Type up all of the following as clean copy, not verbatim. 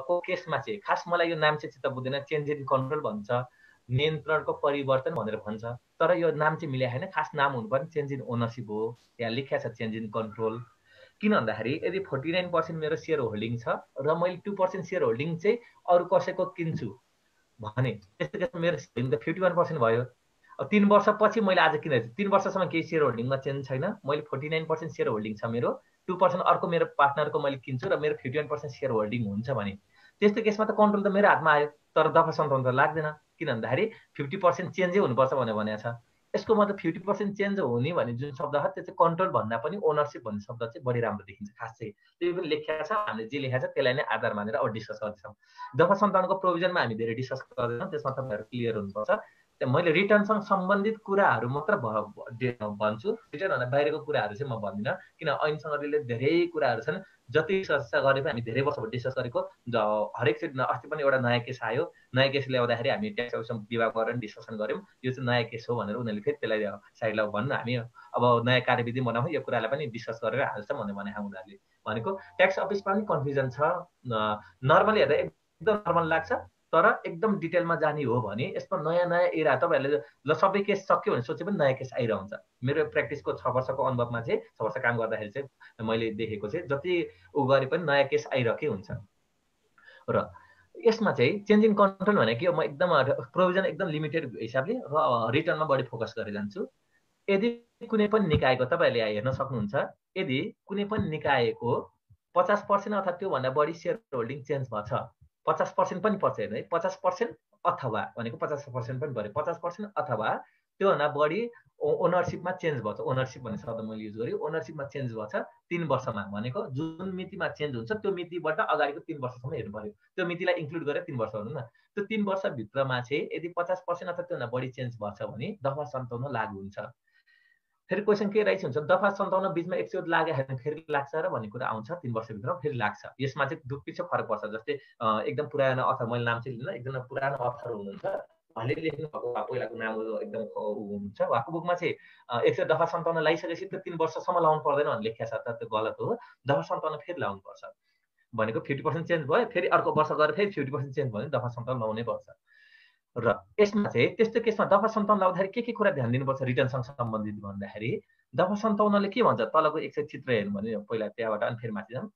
को केसमा चाहिँ खास मलाई यो नाम चाहिँ चित्त बुझ्दैन, चेन्ज इन कन्ट्रोल भन्छ, नियन्त्रणको परिवर्तन भनेर भन्छ, तर यो नाम चाहिँ मिले होइन। खास नाम हुनुपर्ने चेन्ज इन ओनरसिप हो। यहाँ लेखिया छ चेन्ज इन कन्ट्रोल। किन भन्दाखेरि यदि 49% मेरो सेयर होल्डिङ छ र मैले 2% सेयर होल्डिङ चाहिँ अरू कसैको किन्छु भने त्यस्तो केसमा मेरो होल्डिङ त 51% भयो। अब 3 वर्षपछि मैले आज किनेको छु, 3 वर्षसम्म केही सेयर होल्डिङमा चेन्ज छैन, मैले 49% सेयर होल्डिङ छ मेरो, 2% अर्को मेरो पार्टनरको मैले किन्छु र मेरो 51% सेयर होल्डिङ हुन्छ भने त्यस्तो केसमा त कन्ट्रोल त मेरो हातमा आयो, तर दफा 57 त लाग्दैन। किन भन्दाखेरि 50% चेन्जै हुनुपर्छ भनेको छ। यसको मतलब 50% चेन्ज हुने भने जुन शब्द छ त्यो चाहिँ कन्ट्रोल भन्दा पनि ओनरसिप भन्ने शब्द चाहिँ बढी राम्रो देखिन्छ खास चाहिँ। त्यो पनि लेखेको छ, हामीले जे लेखेको छ त्यसलाई नै आधार मानेर अब डिस्कस गर्दैछौँ। दफा 57 को प्रोभिजनमा हामी धेरै डिस्कस गर्दैनौँ, त्यसमा तपाईँहरू क्लियर हुनुपर्छ। मैले रिटर्नसँग सम्बन्धित कुराहरू मात्र भन्छु, रिटर्न भन्दा बाहिरको कुराहरू चाहिँ म भन्दिनँ, किन ऐनसँग रिलेटेड धेरै कुराहरू छन्। जति डिस्कस गरे पनि हामी धेरै वर्ष डिस्कस गरेको, हरेक चिज। अस्ति पनि एउटा नयाँ केस आयो, नयाँ केस ल्याउँदाखेरि हामी ट्याक्स विभाग गरेर डिस्कसन गऱ्यौँ, यो चाहिँ नयाँ केस हो भनेर उनीहरूले फेरि त्यसलाई साइडलाई भन्नु, हामी अब नयाँ कार्यविधि बनाउँ, यो कुरालाई पनि डिस्कस गरेर हाल्छौँ भनेर भने उनीहरूले भनेको। ट्याक्स अफिसमा पनि कन्फ्युजन छ, नर्मली हेर्दा एकदम नर्मल लाग्छ, तर एकदम डिटेलमा जाने हो भने यसमा नयाँ नयाँ एरा तपाईँहरूले ल सबै केस सक्यो भने सोचे पनि नयाँ केस आइरहन्छ। मेरो प्र्याक्टिसको 6 वर्षको अनुभवमा चाहिँ 6 वर्ष काम गर्दाखेरि चाहिँ मैले देखेको चाहिँ जति उ गरे पनि नयाँ केस आइरहेकै हुन्छ। र यसमा चाहिँ चेन्ज इन कन्ट्रोल भनेको म एकदम प्रोभिजन एकदम लिमिटेड हिसाबले र रिटर्नमा बढी फोकस गरेर जान्छु। यदि कुनै पनि निकायको तपाईँहरूले हेर्न सक्नुहुन्छ, यदि कुनै पनि निकायको 50% अथवा त्योभन्दा बढी सेयर होल्डिङ चेन्ज भएको छ, 50% पनि पर्छ हेर्नु है, 50% अथवा भनेको 50% पनि पऱ्यो, 50% अथवा त्योभन्दा बढी ओनरसिपमा चेन्ज भएको छ। ओनरसिप भन्ने शब्द मैले युज गरेँ, ओनरसिपमा चेन्ज भएको छ 3 वर्षमा, भनेको जुन मितिमा चेन्ज हुन्छ त्यो मितिबाट अगाडिको 3 वर्षसम्म हेर्नु पर्यो, त्यो मितिलाई इन्क्लुड गरेर 3 वर्ष भनौँ न। त्यो 3 वर्षभित्रमा चाहिँ यदि 50% अथवा त्योभन्दा बढी चेन्ज भएको छ भने दफा 57 लागू हुन्छ। फेरि क्वेसन के रहेछ हुन्छ, दफा 57 बिचमा एकचोटि लाग्यो फेरि लाग्छ र भन्ने कुरा आउँछ, 3 वर्षभित्र फेरि लाग्छ। यसमा चाहिँ पछि फरक पर्छ। जस्तै एकदम पुरानो अथर, मैले नाम चाहिँ लिन्न, एकदम पुरानो अथर हुनुहुन्छ, उहाँले लेख्नु भएको पहिलाको नाम एकदम हुन्छ, उहाँको बुकमा चाहिँ एकचोटि दफा 57 लगाइसकेपछि त्यो 3 वर्षसम्म लाउनु पर्दैन भनेर लेखेको छ, तर त्यो गलत हो। दफा 57 फेरि लाउनु पर्छ भनेको 50% चेन्ज भयो, फेरि अर्को वर्ष गएर फेरि 50% चेन्ज भयो भने दफा 57 लाउनै पर्छ। र यसमा चाहिँ त्यस्तो केसमा दफा 57 लाउँदाखेरि के कुरा ध्यान दिनुपर्छ रिटर्नसँग सम्बन्धित भन्दाखेरि, दफा 57ले के भन्छ, तलको एक चित्र हेर्नु भने पहिला त्यहाँबाट अनि फेरि माथि जाउँ।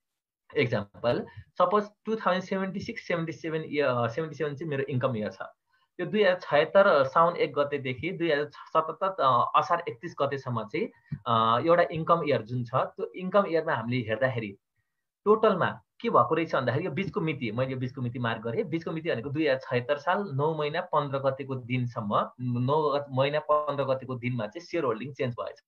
एक्जाम्पल सपोज 2076 चाहिँ मेरो इन्कम इयर छ, त्यो 2076 साउन 1 गतेदेखि 2077 असार 31 गतेसम्म चाहिँ एउटा इन्कम इयर जुन छ, त्यो इन्कम इयरमा हामीले हेर्दाखेरि टोटलमा के भएको रहेछ भन्दाखेरि यो बीचको मिति, मैले यो बीचको मिति मार्क गरेँ। बीचको मिति भनेको 2076 साल 9 महिना 15 गतेको दिनसम्म, 9 महिना 15 गतेको दिनमा चाहिँ सेयर होल्डिङ चेन्ज भएछ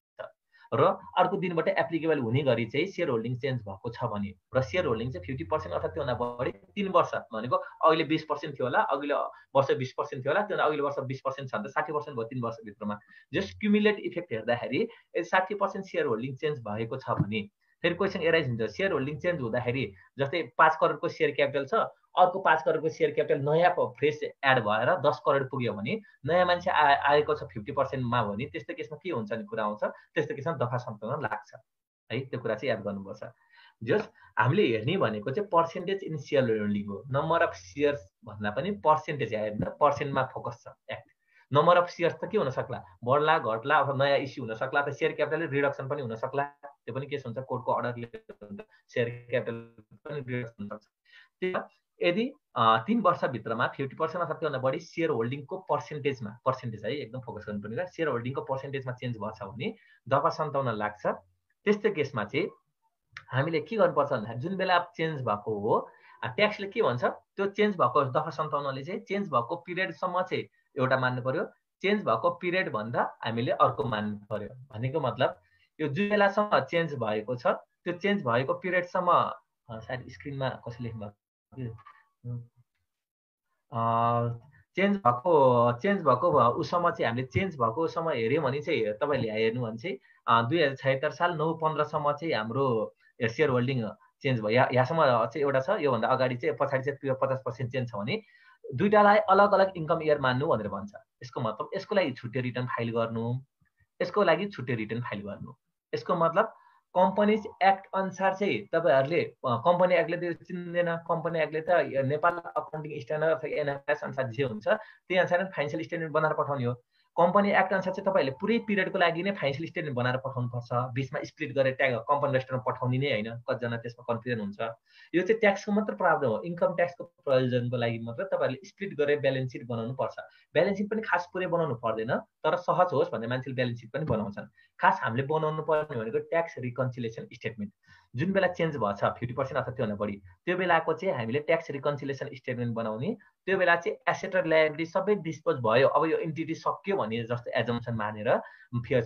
र अर्को दिनबाट एप्लिकेबल हुने गरी चाहिँ सेयर होल्डिङ चेन्ज भएको छ भने, र सेयर होल्डिङ चाहिँ 50% अथवा त्योभन्दा बढी 3 वर्ष भनेको अहिले 20% थियो होला, अघिल्लो वर्ष 20% थियो होला, त्यो अघिल्लो वर्ष 20% छ भने त 60% भयो 3 वर्षभित्रमा। जस्ट क्युमुलेट इफेक्ट हेर्दाखेरि यदि 60% सेयर होल्डिङ चेन्ज भएको छ भने फेरि क्वेसन एराइज हुन्छ, सेयर होल्डिङ चेन्ज हुँदाखेरि जस्तै 5 करोडको सेयर क्यापिटल छ, अर्को 5 करोडको सेयर क्यापिटल नयाँ फ्रेस एड भएर 10 करोड पुग्यो भने, नयाँ मान्छे आएको छ 50%मा भने त्यस्तो केसमा के हुन्छ नि कुरा आउँछ, त्यस्तो केसमा दफा 57 लाग्छ है। त्यो कुरा चाहिँ याद गर्नुपर्छ। जस हामीले हेर्ने भनेको चाहिँ पर्सेन्टेज इन सेयर होल्डिङ हो, नम्बर अफ सेयर्स भन्दा पनि पर्सेन्टेज हेर्दा पर्सेन्टमा फोकस छ एक्ट। नम्बर अफ सेयर्स त के हुन सक्ला, बढ्ला घट्ला अथवा नयाँ इस्यु हुन सक्ला, त सेयर क्यापिटल रिडक्सन पनि हुन सक्ला, त्यो पनि केस हुन्छ, कोर्टको अर्डरले सेयर क्यापिटल पनि रिडक्सन हुन सक्छ। यदि 3 वर्षभित्रमा 50% अथवा त्योभन्दा बढी सेयर होल्डिङको पर्सेन्टेजमा, पर्सेन्टेज है एकदम फोकस गर्नुपर्ने, सेयर होल्डिङको पर्सेन्टेजमा चेन्ज भएको छ भने दफा 57 लाग्छ। त्यस्तो केसमा चाहिँ हामीले के गर्नुपर्छ भन्दाखेरि जुन बेला चेन्ज भएको हो, ट्याक्सले के भन्छ, त्यो चेन्ज भएको दफा 57ले चाहिँ चेन्ज भएको पिरियडसम्म चाहिँ एउटा मान्नु पर्यो, चेन्ज भएको पिरियड भन्दा हामीले अर्को मान्नु पर्यो। भनेको मतलब यो जुन बेलासम्म चेन्ज भएको छ त्यो चेन्ज भएको पिरियडसम्म, सायद स्क्रिनमा कसले लेख्नु भएको, चेन्ज भएको उसम्म चाहिँ हामीले चेन्ज भएको समय हेऱ्यौँ भने चाहिँ तपाईँले हेर्नु भने चाहिँ 2076 साल 9-15सम्म चाहिँ हाम्रो सेयर होल्डिङ चेन्ज भयो, यहाँसम्म चाहिँ एउटा छ। योभन्दा अगाडि चाहिँ पछाडि चाहिँ 50% चेन्ज छ भने दुईटालाई अलग अलग इन्कम इयर मान्नु भनेर भन्छ। यसको मतलब यसको लागि छुट्टै रिटर्न फाइल गर्नु, यसको लागि छुट्टै रिटर्न फाइल गर्नु। यसको मतलब कम्पनीज एक्ट अनुसार चाहिँ तपाईहरुले कम्पनी एक्टले त्यो चिन्दैन कम्पनी एक्टले त नेपाल अकाउन्टिङ स्ट्यान्डर्ड अथवा एनएफएस अनुसार जे हुन्छ त्यही अनुसार फाइनान्शियल स्टेटमेन्ट बनाएर पठाउने हो कम्पनी एक्ट अनुसार चाहिँ तपाईहरुले पुरै पिरियडको लागि नै फाइनान्शियल स्टेटमेन्ट बनाएर पठाउनु पर्छ बीचमा स्प्लिट गरेर ट्याग कम्पनी रेस्टुरेन्टमा पठाउने नै हैन कतिजना त्यसमा कन्फ्युजन हुन्छ यो चाहिँ ट्याक्सको मात्र प्रावधान हो इन्कम ट्याक्सको प्रयोजनको लागि मात्र तपाईहरुले स्प्लिट गरेर ब्यालेन्स सिट बनाउनु पर्छ ब्यालेन्स सिट पनि खास पुरै बनाउनु पर्दैन तर सहज होस् भन्ने मान्छेले ब्यालेन्स सिट पनि बनाउँछन् खास हामीले बनाउनु पर्ने भनेको ट्याक्स रिकन्सिलिएसन स्टेटमेन्ट जुन बेला चेन्ज भछ 50% अथवा त्योभन्दा बढी त्यो बेलाको चाहिँ हामीले ट्याक्स रिकन्सिलिएसन स्टेटमेन्ट बनाउने त्यो बेला चाहिँ एसेट र लायबिलिटी सबै डिस्पोज भयो अब यो एन्टिटी सक्यो भने जस्तो एजम्पसन मानेर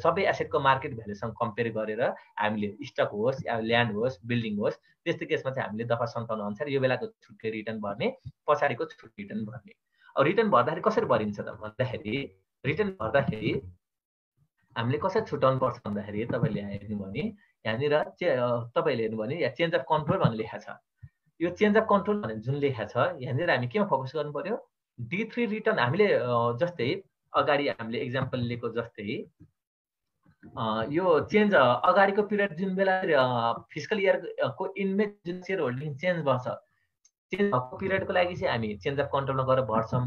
सबै एसेटको मार्केट भ्यालुसँग कम्पेयर गरेर हामीले स्टक होस् या ल्यान्ड होस् बिल्डिङ होस् त्यस्तो केसमा चाहिँ हामीले दफा 57 अनुसार यो बेलाको छुट्टै रिटर्न भर्ने पछाडिको छुट्टै रिटर्न भर्ने अब रिटर्न भर्दाखेरि कसरी भरिन्छ त भन्दाखेरि रिटर्न भर्दाखेरि हामीले कसरी छुटाउनु पर्छ भन्दाखेरि तपाईले हेर्नु भने यहाँनिर तपाईले हेर्नु भने या चेन्ज अफ कन्ट्रोल भनेर लेखा छ यो चेन्ज अफ कन्ट्रोल भनेर जुन लेखा छ यहाँनिर हामी केमा फोकस गर्नु पर्यो D3 रिटर्न हामीले जस्तै अगाडि हामीले एक्जाम्पल लिएको जस्तै यो चेन्ज अगाडिको पिरियड जुन बेला फिस्कल इयरको इनमे जुन सेयर होल्डिङ चेन्ज भन्छ चेन्ज भएको पिरियडको लागि चाहिँ हामी चेन्ज अफ कन्ट्रोलमा गएर भर्छौँ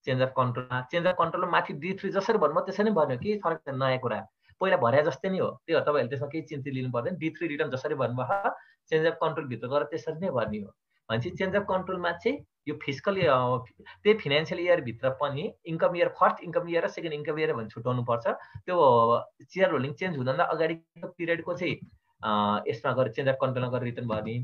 चेन्ज अफ कन्ट्रोलमा माथि D3 जसरी भन्नु त्यसरी नै भन्यो कि फरक छ नयाँ कुरा पहिला भरे जस्तै नै हो त्यो तपाईहरुले त्यसमा केही चिन्ता लिनु पर्दैन D3 रिटर्न जसरी भन्नुभयो चेन्ज अफ कन्ट्रोल भित्र गएर त्यसरी नै भर्ने हो भनेपछि चेन्ज अफ कन्ट्रोलमा चाहिँ यो फिस्कल त्यही फाइनान्शियल इयर भित्र पनि income year first income year र सेकेन्ड इन्कम इयर भनेर छुटाउनु पर्छ त्यो शेयर होल्डिङ चेन्ज हुँदा अगाडिको पिरियडको चाहिँ यसमा गएर चेन्ज अफ कन्ट्रोलमा गएर रिटर्न भर्ने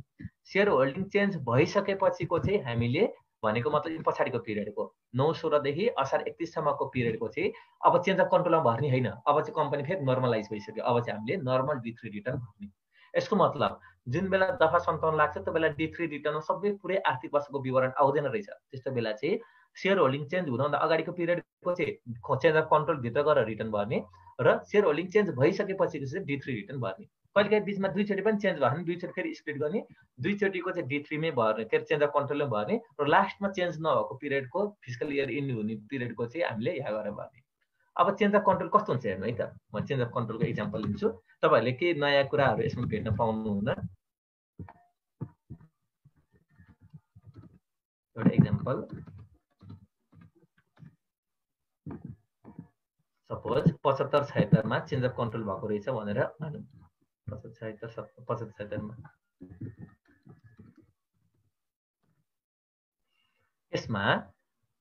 शेयर होल्डिङ चेन्ज भइसकेपछिको चाहिँ हामीले भनेको मतलब पछाडिको पिरियडको 9-16 देखि असार 31 सम्मको पिरियडको चाहिँ अब चेन्ज अफ कन्ट्रोलमा भर्ने हैन अब चाहिँ कम्पनी फेरि नर्मलाइज भइसक्यो अब चाहिँ हामीले नर्मल D3 रिटर्न भर्ने यसको मतलब जुन बेला दफा 57 लाग्छ त्यो बेला D3 रिटर्नमा सबै पुरै आर्थिक वर्षको विवरण आउँदैन रहेछ त्यस्तो बेला चाहिँ शेयर होल्डिङ चेन्ज हुँदा अगाडिको पिरियडको चाहिँ चेन्ज अफ कन्ट्रोल भित्र गएर रिटर्न भर्ने र शेयर होल्डिङ चेन्ज भइसकेपछिको चाहिँ D3 रिटर्न भर्ने कहिलेकाहीँ बीचमा दुईचोटि पनि चेन्ज भयो भने दुईचोटि फेरि स्प्लिट गर्ने दुईचोटिको चाहिँ D3 मै भर्ने फेरि चेन्ज अफ कन्ट्रोलमै भर्ने र लास्टमा चेन्ज नभएको पिरियडको फिस्कल इयर इन हुने पिरियडको चाहिँ हामीले यहाँ गरेर भर्ने अब चेन्ज अफ कन्ट्रोल कस्तो हुन्छ हेर्नु है त म चेन्ज अफ कन्ट्रोलको एक्जाम्पल लिन्छु तपाईहरुले के नयाँ कुराहरु यसमा भेट्न पाउनुहुन्न एउटा एक्जाम्पल सपोज 75-76 मा चेन्ज अफ कन्ट्रोल भएको रहेछ भनेर मानौं 75-76 मा यसमा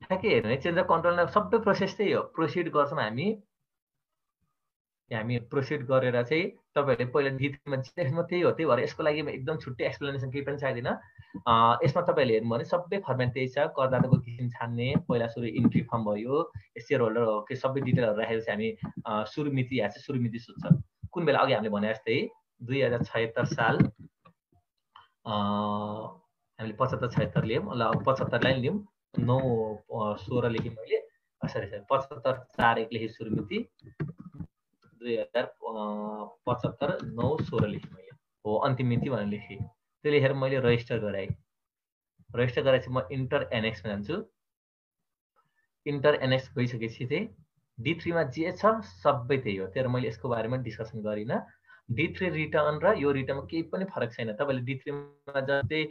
ठ्याक्कै हेर्नु है चेन्ज अफ कन्ट्रोलमा सबै प्रोसेस त्यही हो प्रोसिड गर्छौं हामी प्रोसिड गरेर चाहिँ तपाईहरुले पहिला D3 मा लेख्नु त्यही हो त्यही भएर यसको लागि एकदम छुट्टै एक्सप्लेनेसन केही पनि चाहिदैन यसमा तपाईहरुले हेर्नु भने सबै फर्मेट त्यही छ करदाताको किसिम छान्ने पहिला सुरु इन्ट्री फर्म भयो शेयर होल्डर हो के सबै डिटेलहरु राखेपछि हामी सुरु मिति या चाहिँ सुरु मिति सुत्छ कुन बेला अघि हामीले भने जस्तै 2076 साल हामीले 75-76 लियौं ल 75 लाई लियौं 9-16 लेखेँ मैले सरी 75-4-1 लेखेँ सुरु मिति 2075 9-16 लेखेँ मैले हो अन्तिम मिति भनेर लेखेँ त्यो लेखेर मैले रजिस्टर गराएँ रजिस्टर गरेपछि म इन्टर एनेक्समा जान्छु इन्टर एनेक्स गइसकेपछि चाहिँ D3 मा जे छ सबै त्यही हो तर मैले यसको बारेमा डिस्कसन गरिन D3 रिटर्न र यो रिटर्नमा केही पनि फरक छैन तपाईले D3 मा जस्तै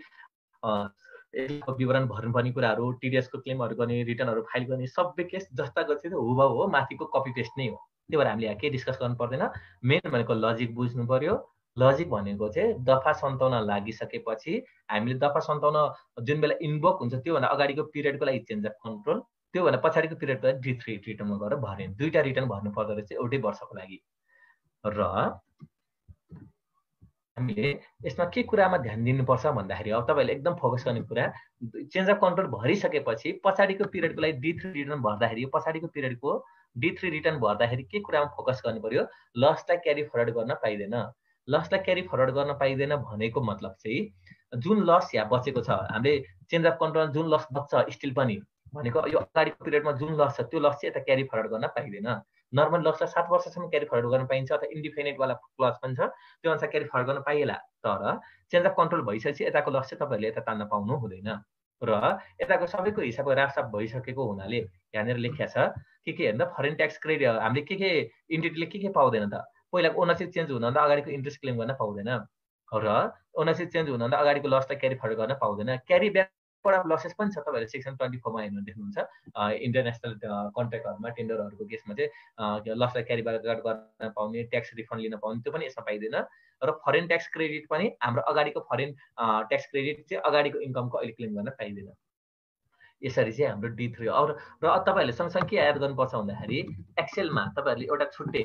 यसको विवरण भर्नुपर्ने कुराहरु टीडीएस को क्लेमहरु गर्ने रिटर्नहरु फाइल गर्ने सबै केस जस्ता गथे हुबहु हो माथिको कपी पेस्ट नै हो त्यो भएर हामीले यहाँ के डिस्कस गर्नु पर्दैन मेन भनेको लजिक बुझ्नु पर्यो लजिक भनेको चाहिँ दफा 57 लागिसकेपछि हामीले दफा 57 जुन बेला इन्भोक हुन्छ त्यो भन्दा अगाडिको पिरियडको लागि चेन्ज अफ कन्ट्रोल त्यो भन्दा पछाडिको पिरियडको लागि D3 रिटर्नमा गएर भर्ने दुईटा रिटर्न भर्नु पर्दो रहेछ एउटै वर्षको लागि र हामीले यसमा के कुरामा ध्यान दिनुपर्छ भन्दाखेरि अब तपाईले एकदम फोकस गर्ने कुरा चेन्ज अफ कन्ट्रोल भरिसकेपछि पछाडिको पिरियडको लागि D3 रिटर्न भर्दाखेरि पछाडिको पिरियडको D3 रिटर्न भर्दाखेरि के कुरामा फोकस गर्नु पर्यो लसलाई क्यारी फरवर्ड गर्न पाइदैन लसलाई क्यारी फरवर्ड गर्न पाइदैन भनेको मतलब चाहिँ जुन लस यहाँ बचेको छ हामीले चेन्ज अफ कन्ट्रोल जुन लस बच्छ स्टिल पनि भनेको यो अगाडिको पिरियडमा जुन लस छ त्यो लस चाहिँ यता क्यारी फरवर्ड गर्न पाइदैन नर्मल लसलाई 7 वर्षसम्म क्यारी फरवर्ड गर्न पाइन्छ अथवा इन्डिफिनिट वाला क्लज पनि छ त्यो अनुसार क्यारी फरवर्ड गर्न पाइएला तर चेन्ज अफ कन्ट्रोल भइसकेपछि यताको लस चाहिँ तपाईहरुले यता तान्न पाउनु हुँदैन र यताको सबैको हिसाबको राफसाफ भइसकेको हुनाले यहाँनिर लेखिया छ के हेर्दा फरेन ट्याक्स क्रेडिट हामीले के इन्टिटीले के पाउँदैन त पहिला ओनरसिप चेन्ज हुनुभन्दा अगाडिको इन्ट्रेस्ट क्लेम गर्न पाउँदैन र ओनरसिप चेन्ज हुनुभन्दा अगाडिको लसलाई क्यारी फरवर्ड गर्न पाउँदैन। क्यारी ब्याकबाट लसेस पनि छ, तपाईँहरूले सेक्सन 24 मा हेर्नु देख्नुहुन्छ। इन्टरनेसनल कन्ट्र्याक्टहरूमा टेन्डरहरूको केसमा चाहिँ लसलाई क्यारी ब्याक गर्न पाउने, ट्याक्स रिफन्ड लिन पाउने, त्यो पनि यसमा पाइँदैन। र फरेन ट्याक्स क्रेडिट पनि हाम्रो अगाडिको फरेन ट्याक्स क्रेडिट चाहिँ अगाडिको इन्कमको अहिले क्लेम गर्न पाइँदैन। यसरी चाहिँ हाम्रो D3 हो। र तपाईँहरूले सँगसँगै के एड गर्नुपर्छ भन्दाखेरि एक्सेलमा तपाईँहरूले एउटा छुट्टै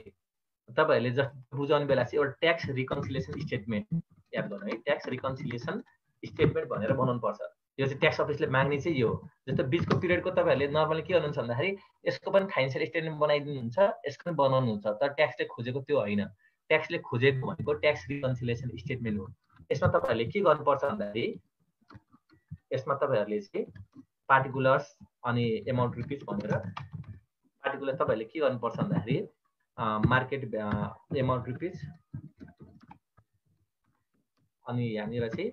तपाईँहरूले जस्तो बुझाउने बेला चाहिँ एउटा ट्याक्स रिकन्सिलिएसन स्टेटमेन्ट याद गर्नु है। ट्याक्स रिकन्सिलिएसन स्टेटमेन्ट भनेर बनाउनु पर्छ। यो चाहिँ ट्याक्स अफिसले माग्ने चाहिँ यो जस्तो बिचको पिरियडको तपाईँहरूले नर्मली के गर्नुहुन्छ भन्दाखेरि यसको पनि फाइनेन्सियल स्टेटमेन्ट बनाइदिनुहुन्छ, यसको पनि बनाउनुहुन्छ, तर ट्याक्सले खोजेको त्यो होइन। ट्याक्सले खोजेको भनेको ट्याक्स रिकन्सिलिएसन स्टेटमेन्ट हो। यसमा तपाईँहरूले के गर्नुपर्छ भन्दाखेरि यसमा तपाईँहरूले चाहिँ पार्टिकुलर्स अनि एमाउन्ट रुपिस भनेर पार्टिकुलर तपाईँहरूले के गर्नुपर्छ भन्दाखेरि मार्केट एमाउन्ट रुपिस अनि यहाँनिर चाहिँ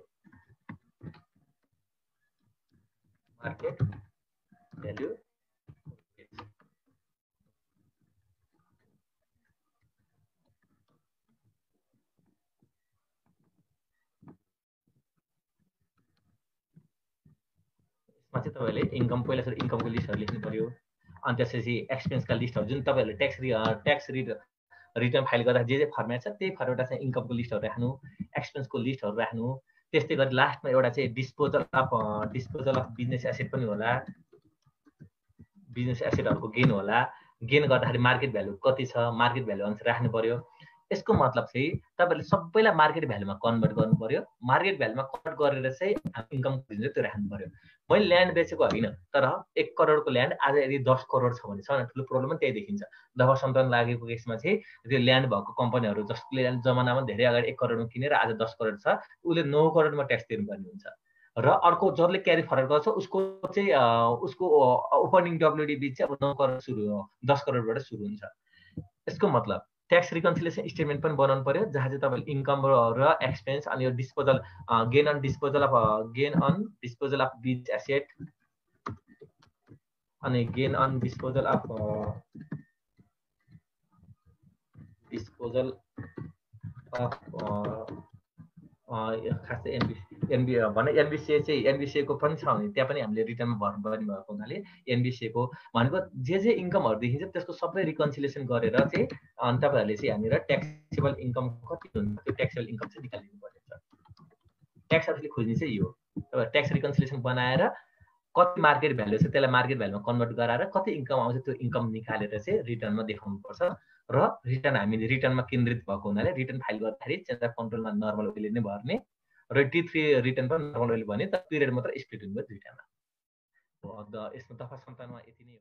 मार्केट भ्यालु यसमा चाहिँ तपाईँहरूले इन्कम पहिला सुरु इन्कमको लिस्टहरू लेख्नु पर्यो। अनि त्यसपछि एक्सपेन्सका लिस्टहरू जुन तपाईँहरूले ट्याक्स रिटर्न फाइल गर्दा जे फर्मेट छ त्यही फर्मेटमा चाहिँ इन्कमको लिस्टहरू राख्नु, एक्सपेन्सको लिस्टहरू राख्नु। त्यस्तै गरी लास्टमा एउटा चाहिँ डिस्पोजल अफ बिजनेस एसेट पनि होला, बिजनेस एसेटहरूको गेन होला। गेन गर्दाखेरि मार्केट भ्यालु कति छ, मार्केट भ्यालु अनुसार राख्नु पर्यो। यसको मतलब चाहिँ तपाईँहरूले सबैलाई मार्केट भ्यालुमा कन्भर्ट गर्नु पर्यो। मार्केट भ्यालुमा कन्भर्ट गरेर चाहिँ इन्कम दिन्छ त्यो राख्नु पर्यो। मैले ल्यान्ड बेचेको होइन, तर 1 करोडको ल्यान्ड आज यदि 10 करोड छ भने सबभन्दा ठुलो प्रब्लम पनि त्यही देखिन्छ। दफा सन्तान लागेको केसमा चाहिँ त्यो ल्यान्ड भएको कम्पनीहरू जसले जमानामा धेरै अगाडि 1 करोडमा किनेर आज 10 करोड छ, उसले 9 करोडमा ट्याक्स तिर्नुपर्ने हुन्छ। र अर्को जसले क्यारी फरवर्ड गर्छ उसको चाहिँ उसको ओपनिङ डब्ल्युडी चाहिँ अब 9 करोड सुरु हो, 10 करोडबाट सुरु हुन्छ। यसको मतलब ट्याक्स रिकन्सिलिएसन स्टेटमेन्ट पनि बनाउनु पर्यो, जहाँ चाहिँ तपाईँले इन्कम र एक्सपेन्स अनि यो disposal gain on disposal of बिज एसेट अनि गेन अन डिस्पोजल अफ खास चाहिँ एनबिसिए चाहिँ एनबिसिएको पनि छ भने त्यहाँ पनि हामीले रिटर्नमा भर्नुपर्ने भएको हुनाले एनबिसिएको भनेको जे इन्कमहरू देखिन्छ त्यसको सबै रिकन्सिलिएसन गरेर चाहिँ अनि तपाईँहरूले चाहिँ यहाँनिर ट्याक्सेबल इन्कम कति हुन्छ त्यो ट्याक्सेबल इन्कम चाहिँ निकालिदिनु पर्ने हुन्छ। ट्याक्स अफिसले खोज्ने चाहिँ यो तपाईँ ट्याक्स रिकन्सिलिएसन बनाएर कति मार्केट भ्यालु छ त्यसलाई मार्केट भ्यालुमा कन्भर्ट गराएर कति इन्कम आउँछ त्यो इन्कम निकालेर चाहिँ रिटर्नमा देखाउनुपर्छ। र रिटर्न हामीले रिटर्नमा केन्द्रित भएको हुनाले रिटर्न फाइल गर्दाखेरि चेन्ज अफ कन्ट्रोलमा नर्मल वेले नै भर्ने र D3 रिटर्न पनि नर्मल वेले भने तर पिरियड मात्र स्प्लिट हुने भयो दुईटामा। यसमा दफा सन्तानमा यति नै हो।